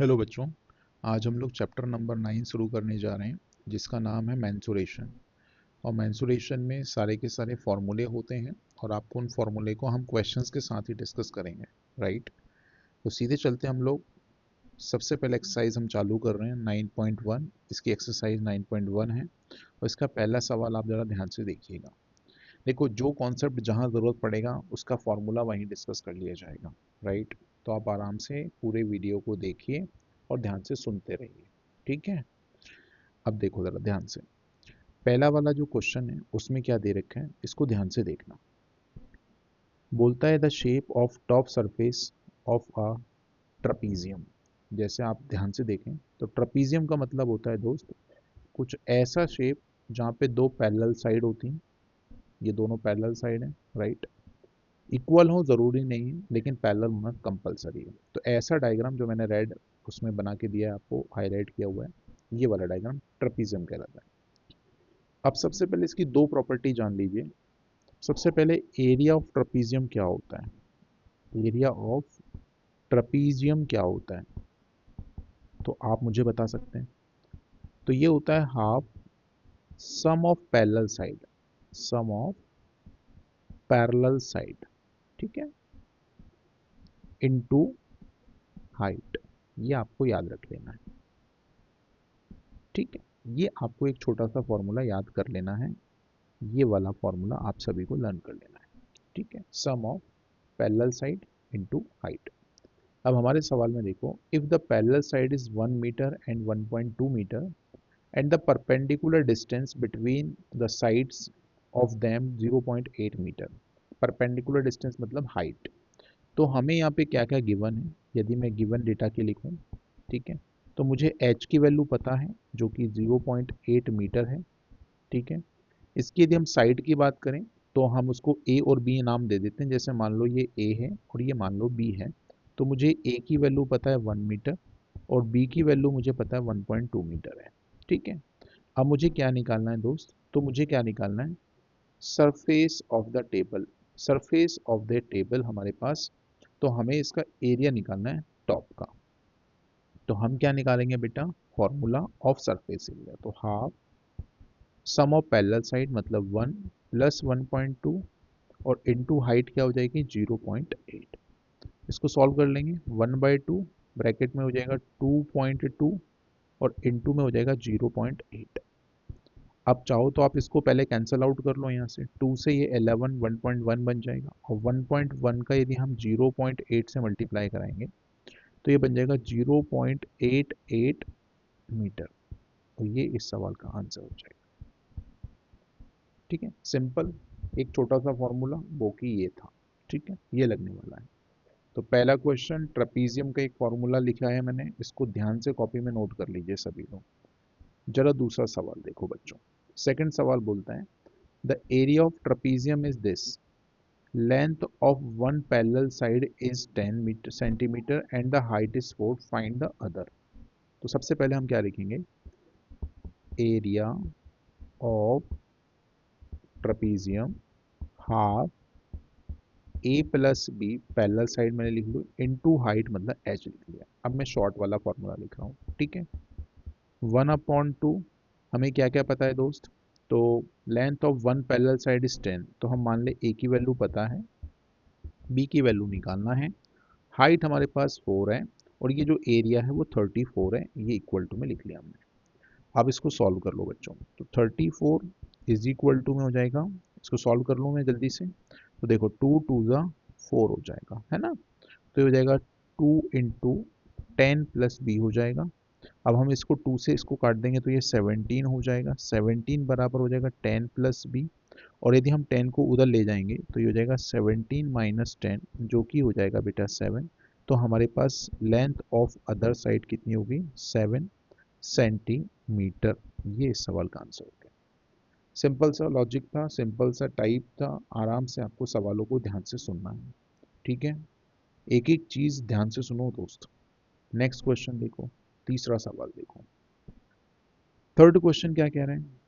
Hello बच्चों। आज हम लोग चैप्टर नंबर 9 शुरू करने जा रहे हैं जिसका नाम है मेंसुरेशन। और मेंसुरेशन में सारे के सारे फॉर्मूले होते हैं और आपको उन फॉर्मूले को हम क्वेश्चंस के साथ ही डिस्कस करेंगे। राइट, तो सीधे चलते हम लोग। सबसे पहले एक्सरसाइज हम चालू कर रहे हैं 9.1। इसकी एक्सरसाइज 9.1 है और इसका पहला सवाल आप ज़रा ध्यान से देखिएगा। देखो, जो कॉन्सेप्ट जहाँ ज़रूरत पड़ेगा उसका फॉर्मूला वहीं डिस्कस कर लिया जाएगा। राइट, तो आप आराम से पूरे वीडियो को देखिए और ध्यान से सुनते रहिए। ठीक है, अब देखो ज़रा ध्यान से। पहला वाला जो क्वेश्चन है उसमें क्या दे रखा है, इसको ध्यान से देखना। बोलता है the shape of top surface of a trapezium. जैसे आप ध्यान से देखें तो ट्रपीजियम का मतलब होता है दोस्त, कुछ ऐसा शेप जहाँ पे दो पैरेलल साइड होती हैं। ये दोनों पैरेलल साइड हैं। राइट, इक्वल हो ज़रूरी नहीं है लेकिन पैरेलल होना कंपलसरी है। तो ऐसा डायग्राम जो मैंने रेड उसमें बना के दिया है, आपको हाईलाइट किया हुआ है, ये वाला डायग्राम ट्रपीजियम कहलाता है। अब सबसे पहले इसकी दो प्रॉपर्टी जान लीजिए। सबसे पहले एरिया ऑफ ट्रपीजियम क्या होता है, एरिया ऑफ ट्रपीजियम क्या होता है, तो आप मुझे बता सकते हैं। तो ये होता है half sum of parallel side, sum of parallel side, ठीक है, इनटू हाइट। ये आपको याद रख लेना है। ठीक है, ये आपको एक छोटा सा फॉर्मूला याद कर लेना है। ये वाला फॉर्मूला आप सभी को लर्न कर लेना है। ठीक है, sum of parallel side into height. अब हमारे सवाल में देखो, if the parallel side is 1 metre and 1.2 metre and the perpendicular distance between the sides of them 0.8 metre. Perpendicular distance मतलब हाइट। तो हमें यहाँ पे क्या क्या गिवन है, यदि मैं गिवन डेटा के लिखूँ, ठीक है, तो मुझे h की वैल्यू पता है जो कि 0.8 मीटर है। ठीक है, इसकी यदि हम साइड की बात करें तो हम उसको a और b नाम दे देते हैं। जैसे मान लो ये a है और ये मान लो b है, तो मुझे a की वैल्यू पता है 1 मीटर और b की वैल्यू मुझे पता है 1.2 मीटर है। ठीक है, अब मुझे क्या निकालना है दोस्त, तो मुझे क्या निकालना है, surface of the table. Surface of the table हमारे पास, तो हमें इसका एरिया निकालना है टॉप का। तो हम क्या निकालेंगे बेटा, फॉर्मूला ऑफ सरफेस एरिया। तो half sum of parallel side मतलब 1 प्लस 1.2 और इनटू हाइट क्या हो जाएगी 0.8। इसको सॉल्व कर लेंगे, 1/2 ब्रैकेट में हो जाएगा 2.2 और इनटू में हो जाएगा 0.8। अब चाहो तो आप इसको पहले कैंसिल आउट कर लो, यहाँ से 2 से ये 11 1.1 बन जाएगा और 1.1 का यदि हम 0.8 से मल्टीप्लाई कराएंगे तो ये बन जाएगा 0.88 मीटर। तो ये इस सवाल का आंसर हो जाएगा। ठीक है, सिंपल, एक छोटा सा फॉर्मूला वो कि ये था। ठीक है, ये लगने वाला है। तो पहला क्वेश्चन ट्रपीजियम का एक फॉर्मूला लिखा है मैंने, इसको ध्यान से कॉपी में नोट कर लीजिए सभी लोग। जरा दूसरा सवाल देखो बच्चों। सेकंड सवाल बोलता है the area of trapezium is this, length of one parallel side is 10 centimetre and the height is 4, find the other. तो सबसे पहले हम क्या लिखेंगे, area of trapezium half A plus B, parallel side मैंने लिख लो, इनटू हाइट मतलब एच लिख लिया। अब मैं शॉर्ट वाला फॉर्मूला लिख रहा हूँ। ठीक है, 1/2, हमें क्या क्या पता है दोस्त, तो length of one parallel side is 10, तो हम मान ले ए की वैल्यू पता है, बी की वैल्यू निकालना है, हाइट हमारे पास 4 है और ये जो एरिया है वो 34 है, ये इक्वल टू में लिख लिया हमने। अब इसको सॉल्व कर लो बच्चों, तो 34 इज इक्वल टू में हो जाएगा, इसको सॉल्व कर लूँ मैं जल्दी से, तो देखो 2 2 ज़ा 4 हो जाएगा, है ना। तो ये हो जाएगा 2 इंटू 10 प्लस बी हो जाएगा। अब हम इसको 2 से इसको काट देंगे तो ये 17 हो जाएगा, 17 बराबर हो जाएगा 10 प्लस बी। और यदि हम 10 को उधर ले जाएंगे तो ये हो जाएगा 17 माइनस 10 जो कि हो जाएगा बेटा 7। तो हमारे पास लेंथ ऑफ अदर साइड कितनी होगी, 7 सेंटीमीटर। ये इस सवाल का आंसर हो गया। सिंपल सा लॉजिक था, सिंपल सा टाइप था। आराम से आपको सवालों को ध्यान से सुनना है। ठीक है, एक एक चीज ध्यान से सुनो दोस्त। नेक्स्ट क्वेश्चन देखो, तीसरा सवाल देखो। थर्ड क्वेश्चन क्या कह रहे हैं,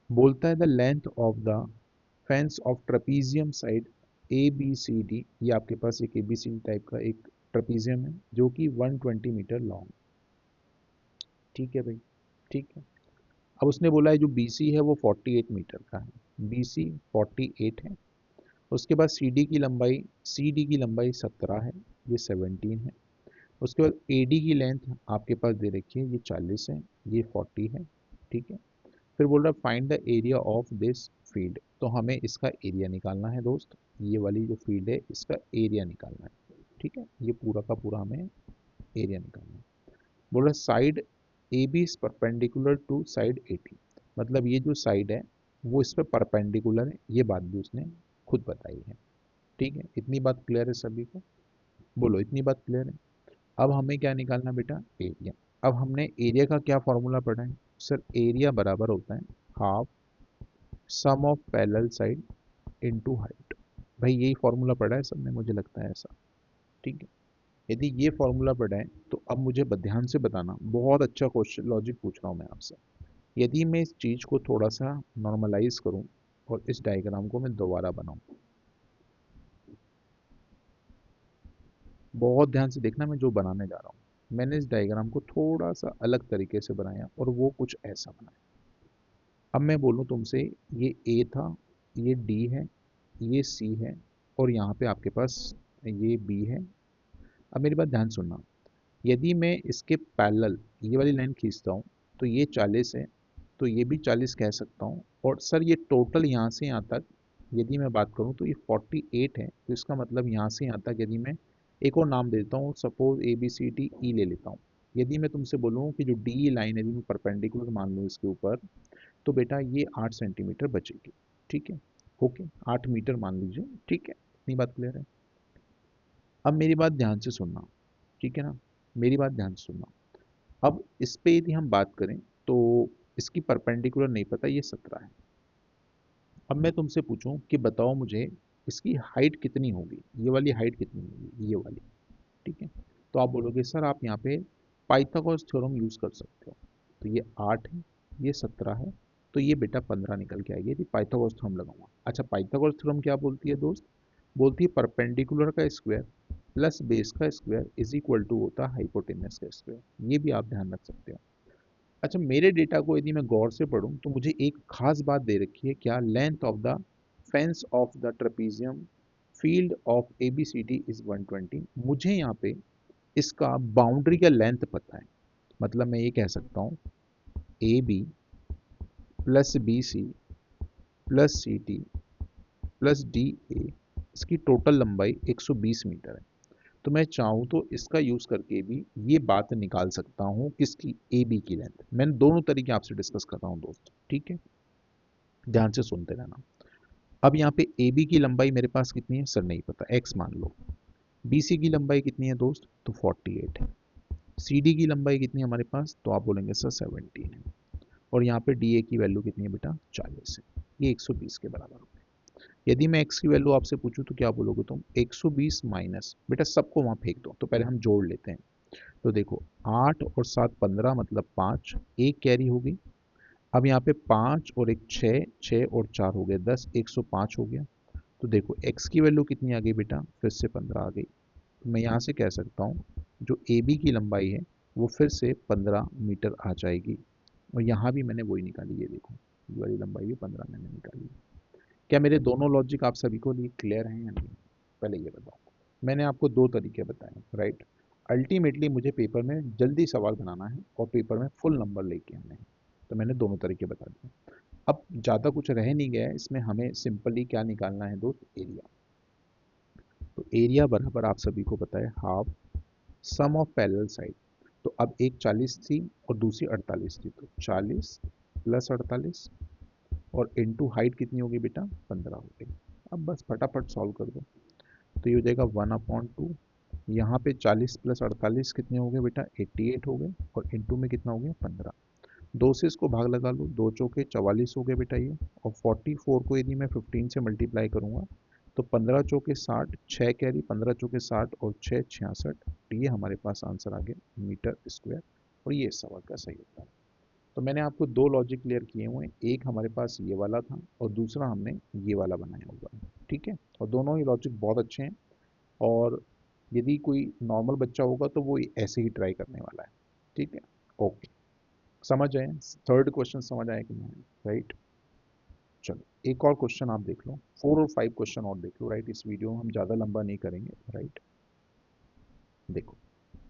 बोलता है the length of the fence of trapezium side A B C D. ये आपके पास एक A B C D type का एक ट्रेपीजियम है जो कि 120 मीटर लॉन्ग। ठीक है भाई, ठीक है। अब उसने बोला है जो बीसी है वो 48 मीटर का है, बीसी 48 है। उसके बाद सीडी की लंबाई 17 है, ये 17 है। उसके बाद एडी की लेंथ आपके पास दे रखी है, ये 40 है, ये 40 है। ठीक है। फिर बोल रहा है find the area of this field, तो हमें इसका एरिया निकालना है दोस्त। ये वाली जो फील्ड है इसका एरिया निकालना है। ठीक है, ये पूरा का पूरा हमें एरिया निकालना है। बोल रहा है side A B is perpendicular to side A T, मतलब ये जो साइड है वो इस पे परपेंडिकुलर है, ये बात भी उसने खुद बताई है। ठीक है, इतनी बात क्लियर है सभी को? बोलो, इतनी बात क्लियर है? अब हमें क्या निकालना बेटा? एरिया। अब हमने एरिया का क्या फॉर्मूला पढ़ा है सर? एरिया बराबर होता है half sum of parallel side into height. भाई यही फॉर्मूला पढ़ा है सबने, मुझे लगता है ऐसा। ठीक है, यदि ये फॉर्मूला पढ़ा है तो अब मुझे ध्यान से बताना, बहुत अच्छा क्वेश्चन लॉजिक पूछ रहा हूँ मैं आपसे। यदि मैं इस चीज़ को थोड़ा सा नॉर्मलाइज करूँ और इस डायग्राम को मैं दोबारा बनाऊँ, बहुत ध्यान से देखना मैं जो बनाने जा रहा हूँ। मैंने इस डायग्राम को थोड़ा सा अलग तरीके से बनाया और वो कुछ ऐसा बनाया। अब मैं बोलूँ तुमसे, ये ए था, ये डी है, ये सी है, और यहाँ पे आपके पास ये बी है। अब मेरी बात ध्यान सुनना, यदि मैं इसके पैरेलल ये वाली लाइन खींचता हूँ तो ये 40 है, तो ये भी 40 कह सकता हूँ। और सर ये टोटल यहाँ से यहाँ तक यदि मैं बात करूँ तो ये 48 है, तो इसका मतलब यहाँ से यहाँ तक यदि मैं एक और नाम देता हूँ, suppose A B C D E ले लेता हूँ। यदि मैं तुमसे बोलूँ कि जो डी लाइन है, यदि मैं परपेंडिकुलर मान लूँ इसके ऊपर, तो बेटा ये 8 सेंटीमीटर बचेगी। ठीक है, ओके, 8 मीटर मान लीजिए। ठीक है, इतनी बात क्लियर है? अब मेरी बात ध्यान से सुनना, ठीक है ना? मेरी बात ध्यान से सुनना। अब इस पे यदि हम बात करें तो इसकी परपेंडिकुलर नहीं पता, ये 17 है। अब मैं तुमसे पूछूं कि बताओ मुझे इसकी हाइट कितनी होगी, ये वाली हाइट कितनी होगी, ये वाली। ठीक है, तो आप बोलोगे सर आप यहाँ पे पाइथागोरस थ्योरम यूज कर सकते हो। तो ये 8 है, ये 17 है, तो ये बेटा 15 निकल के आएगी यदि पाइथागोरस थ्योरम लगाऊंगा। अच्छा, पाइथागोरस थ्योरम क्या बोलती है दोस्त? बोलती है परपेंडिकुलर का स्क्वायर प्लस बेस का स्क्वायर इज इक्वल टू होता है हाइपोटेनस का स्क्वायर। ये भी आप ध्यान रख सकते हो। अच्छा, मेरे डेटा को यदि मैं गौर से पढूं तो मुझे एक खास बात दे रखी है, क्या? Length of the fence of the trapezium field of ABCD is 120। मुझे यहाँ पे इसका बाउंड्री का लेंथ पता है, मतलब मैं ये कह सकता हूँ A B plus B C plus C T plus D A, इसकी टोटल लंबाई 120 मीटर है। तो मैं चाहूँ तो इसका यूज़ करके भी ये बात निकाल सकता हूँ, किसकी? ए बी की लेंथ। मैंने दोनों तरीके आपसे डिस्कस कर रहा हूँ दोस्त, ठीक है? ध्यान से सुनते रहना। अब यहाँ पे ए बी की लंबाई मेरे पास कितनी है सर? नहीं पता, एक्स मान लो। बी सी की लंबाई कितनी है दोस्त? तो 48 है। सी डी की लंबाई कितनी है हमारे पास? तो आप बोलेंगे सर 17 है। और यहाँ पे डी ए की वैल्यू कितनी है बेटा? 40 है। ये 120 के बराबर हो गया। यदि मैं x की वैल्यू आपसे पूछूं तो क्या बोलोगे तुम? 120 माइनस, बेटा सबको वहां फेंक दो, तो पहले हम जोड़ लेते हैं। तो देखो 8 और 7 15, मतलब 5, एक कैरी होगी। अब यहाँ पे 5 और एक 6, 6 और 4 हो गए 10, 105 हो गया। तो देखो x की वैल्यू कितनी आ गई बेटा? फिर से 15 आ गई। तो मैं यहाँ से कह सकता हूँ जो ए बी की लंबाई है वो फिर से 15 मीटर आ जाएगी। और यहाँ भी मैंने वही निकाली, ये देखो ये वाली लंबाई भी 15 मैंने निकाली। क्या मेरे दोनों लॉजिक आप सभी को लिए क्लियर हैं या नहीं? पहले ये बताओ। मैंने आपको दो तरीके बताए, राइट? अल्टीमेटली मुझे पेपर में जल्दी सवाल बनाना है और पेपर में फुल नंबर लेके आने हैं, तो मैंने दोनों तरीके बता दिए। अब ज़्यादा कुछ रह नहीं गया है इसमें, हमें सिंपली क्या निकालना है दोस्त? एरिया। तो एरिया बराबर आप सभी को पता है half sum of parallel side. तो अब एक 40 थी और दूसरी 48 थी, तो 40 प्लस 48 और इनटू हाइट कितनी होगी बेटा? 15 हो गई। अब बस फटाफट सॉल्व कर दो, तो ये हो जाएगा 1/2। यहाँ पे 40 प्लस 48 कितने हो गए बेटा? 88 हो गए, और इनटू में कितना हो गया? 15। दो से इसको भाग लगा लो, दो चौके 44 हो गए बेटा ये। और 44 को यदि मैं 15 से मल्टीप्लाई करूंगा तो 15 चौके 60, 6 कैरी, 15 चौके 60 और 6 66, ये हमारे पास आंसर आ गया मीटर स्क्वायर। और ये इस सवाल का सही उत्तर है। तो मैंने आपको दो लॉजिक क्लियर किए हुए हैं, एक हमारे पास ये वाला था और दूसरा हमने ये वाला बनाया हुआ है। ठीक है, और दोनों ही लॉजिक बहुत अच्छे हैं। और यदि कोई नॉर्मल बच्चा होगा तो वो ऐसे ही ट्राई करने वाला है। ठीक है, ओके, समझ आए? थर्ड क्वेश्चन समझ आया कि नहीं? राइट, चलो एक और क्वेश्चन आप देख लो, 4 और 5 क्वेश्चन और देख लो। राइट, इस वीडियो हम ज़्यादा लंबा नहीं करेंगे। राइट, देखो,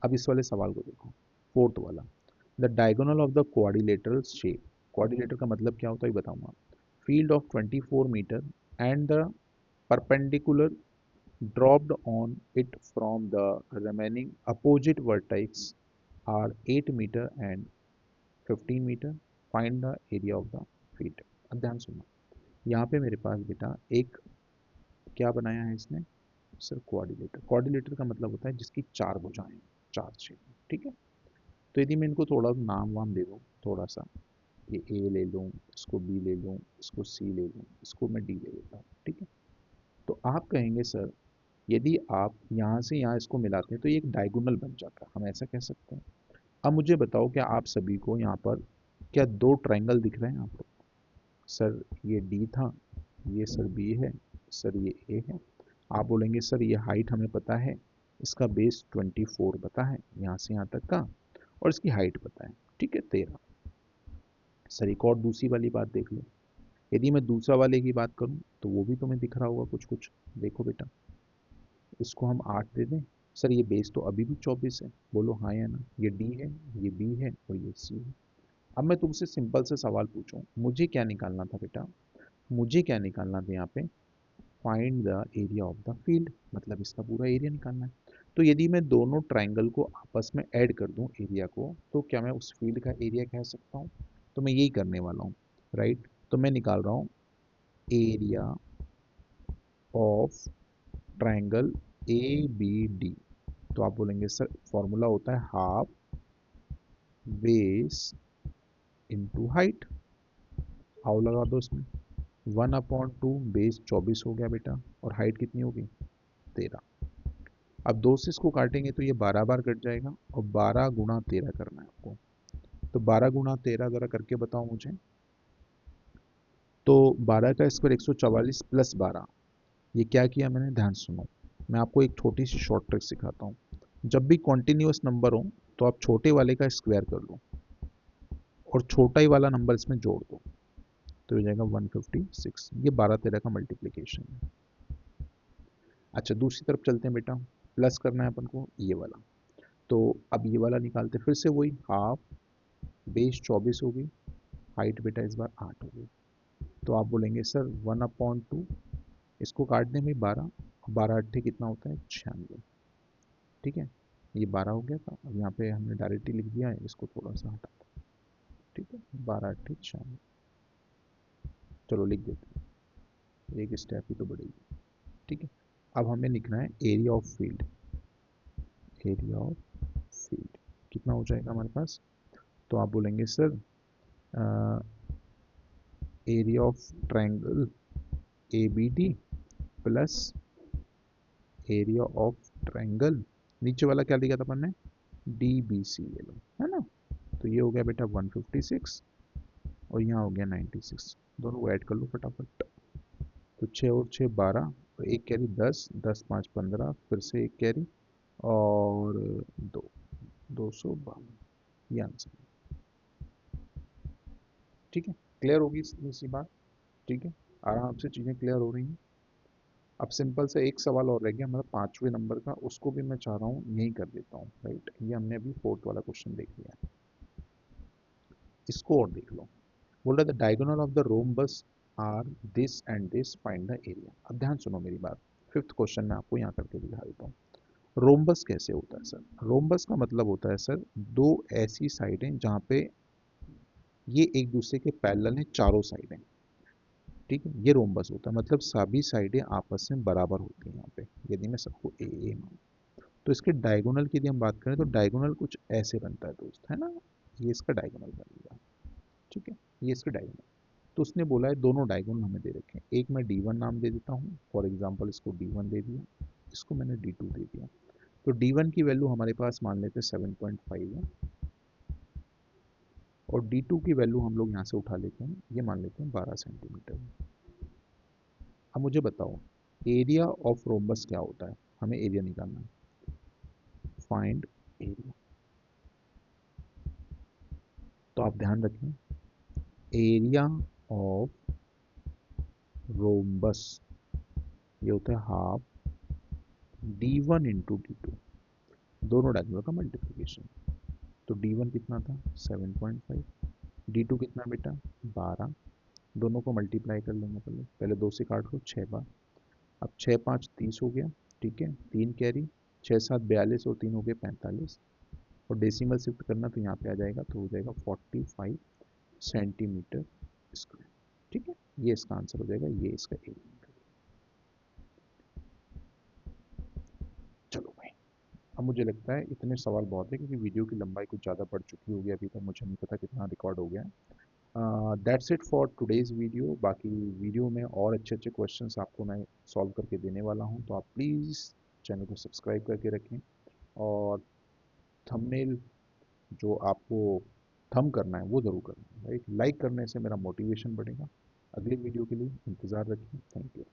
अब इस वाले सवाल को देखो, फोर्थ वाला, the diagonal of the quadrilateral shape. Quadrilateral का मतलब क्या होता है ये बताऊंगा। Field of 24 metre and the perpendicular dropped on it from the remaining opposite vertex are 8 meter and 15 meter. Find the area of the field. अब ध्यान सुनना, यहाँ पे मेरे पास बेटा एक क्या बनाया है इसने, सर क्वाड्रिलेटर। क्वाड्रिलेटर का मतलब होता है जिसकी 4 भुजाएं, 4 छेद। ठीक है, तो यदि मैं इनको थोड़ा नाम वाम दे दूँ, थोड़ा सा, ये ए ले लूँ, इसको बी ले लूँ, इसको सी ले लूँ, इसको मैं डी ले लेता हूँ। ठीक है, तो आप कहेंगे सर यदि आप यहाँ से यहाँ इसको मिलाते हैं तो ये एक डायगोनल बन जाता है, हम ऐसा कह सकते हैं। अब मुझे बताओ क्या आप सभी को यहाँ पर क्या 2 ट्रायंगल दिख रहे हैं आप लोग? सर ये डी था, ये सर बी है, सर ये ए है। आप बोलेंगे सर ये हाइट हमें पता है, इसका बेस 24 पता है यहाँ से यहाँ तक का, और इसकी हाइट पता है, ठीक है, 13। सर एक और दूसरी वाली बात देख लो, यदि मैं दूसरा वाले की बात करूँ तो वो भी तुम्हें दिख रहा होगा कुछ कुछ। देखो बेटा, इसको हम 8 दे दें। सर ये बेस तो अभी भी 24 है, बोलो हाँ या ना। ये डी है, ये बी है और ये सी है। अब मैं तुमसे सिंपल से सवाल पूछूं, मुझे क्या निकालना था बेटा? मुझे क्या निकालना था यहाँ पे? Find the area of the field, मतलब इसका पूरा एरिया निकालना है। तो यदि मैं दोनों ट्राइंगल को आपस में ऐड कर दूं एरिया को, तो क्या मैं उस फील्ड का एरिया कह सकता हूँ? तो मैं यही करने वाला हूँ। राइट, तो मैं निकाल रहा हूँ area of triangle A B D. तो आप बोलेंगे सर फॉर्मूला होता है हाफ बेस इंटू हाइट। आओ लगा दो इसमें, 1/2 बेस 24 हो गया बेटा, और हाइट कितनी होगी? 13। अब 2 से इसको काटेंगे तो ये 12 बार कट जाएगा, और 12 गुणा 13 करना है आपको। तो 12 गुणा 13 जरा करके बताओ मुझे। तो 12 का स्क्वायर 144 प्लस 12, ये क्या किया मैंने, ध्यान सुनो। मैं आपको एक छोटी सी शॉर्ट ट्रिक सिखाता हूँ। जब भी कॉन्टिन्यूस नंबर हो तो आप छोटे वाले का स्क्वायर कर लो और छोटा ही वाला नंबर इसमें जोड़ दो, तो हो जाएगा 156। ये 12 13 का मल्टीप्लीकेशन है। अच्छा दूसरी तरफ चलते हैं बेटा, प्लस करना है अपन को ये वाला। तो अब ये वाला निकालते, फिर से वही हाफ बेस 24 होगी, हाइट बेटा इस बार 8 होगी। तो आप बोलेंगे सर 1/2, इसको काट दें भाई 12, 12 8 कितना होता है 96। ठीक है, ये 12 हो गया था, अब यहाँ पे हमने डायरेक्टली लिख दिया है, इसको थोड़ा सा हटा दो। ठीक है, 12 8 96। चलो लिख देते हैं, एक स्टेप ही तो बढ़ेगी। ठीक है, अब हमें लिखना है area of field. Area of field कितना हो जाएगा हमारे पास? तो आप बोलेंगे sir area of triangle A B D plus area of triangle, नीचे वाला क्या लिखा था अपन ने, डी बी सी ले लो, है ना। तो ये हो गया बेटा 156 और यहाँ हो गया 96। दोनों को ऐड कर लो फटाफट। तो 6 और 6 12, तो एक कैरी 10, 10 5 15, फिर से एक कैरी और 2, 252, ये आंसर है। ठीक है, क्लियर होगी सी बात? ठीक है, आराम से चीज़ें क्लियर हो रही हैं। अब सिंपल से एक सवाल और रह गया मतलब 5वें नंबर का, उसको भी मैं चाह रहा हूँ यही कर देता हूँ। राइट, ये हमने अभी फोर्थ वाला क्वेश्चन देख लिया है, इसको और देख लो। बोल रहा था diagonal of the rhombus are this and this, find the area. अब ध्यान सुनो मेरी बात, फिफ्थ क्वेश्चन में आपको यहाँ करके दिखा देता हूँ। रोम्बस कैसे होता है सर? रोम्बस का मतलब होता है सर दो ऐसी साइडें जहाँ पे ये एक दूसरे के पैरेलल हैं, चारों साइडें। ठीक है, ये रोम्बस होता है, मतलब सभी साइडें आपस में बराबर होती हैं यहाँ पे। यदि मैं सबको ए मान, तो इसके डायगोनल की यदि हम बात करें तो डायगोनल कुछ ऐसे बनता है दोस्त, है ना। ये इसका डायगोनल बनेगा। ठीक है, ये इसका डायगोनल। तो उसने बोला है दोनों डायगोनल हमें दे रखे हैं, एक मैं D1 नाम दे देता हूँ, फॉर एग्जांपल इसको D1 दे दिया, इसको मैंने D2 दे दिया। तो D1 की वैल्यू हमारे पास मान लेते हैं 7.5 है, और D2 की वैल्यू हम लोग यहाँ से उठा लेते हैं, ये मान लेते हैं 12 सेंटीमीटर। अब मुझे बताओ एरिया ऑफ रोम्बस क्या होता है, हमें एरिया निकालना है। Find area. तो आप ध्यान रखें, एरिया ऑफ रोम्बस ये होता है हाफ d1 × d2, दोनों डायगोनल का मल्टीप्लिकेशन। तो d1 कितना था 7.5, d2 कितना बेटा 12, दोनों को मल्टीप्लाई कर लेंगे, पहले पहले 2 से काट लो 6 बार। अब 6 5 30 हो गया, ठीक है, 3 कैरी, 6 7 42 और 3 हो गए 45, और डेसिमल शिफ्ट करना तो यहाँ पे आ जाएगा, तो हो जाएगा 45 सेंटीमीटर स्क्वायर। ठीक है, ये इसका आंसर हो जाएगा, ये इसका एरिया। चलो भाई, अब मुझे लगता है इतने सवाल बहुत है, क्योंकि वीडियो की लंबाई कुछ ज़्यादा बढ़ चुकी होगी, अभी तक मुझे नहीं पता कितना रिकॉर्ड हो गया है। That's it for today's video. बाकी वीडियो में और अच्छे अच्छे क्वेश्चंस आपको मैं सॉल्व करके देने वाला हूँ, तो आप प्लीज़ चैनल को सब्सक्राइब करके रखें, और थंबनेल जो आपको थंब करना है वो ज़रूर करना है, राइट। लाइक करने से मेरा मोटिवेशन बढ़ेगा। अगली वीडियो के लिए इंतज़ार रखिए। Thank you.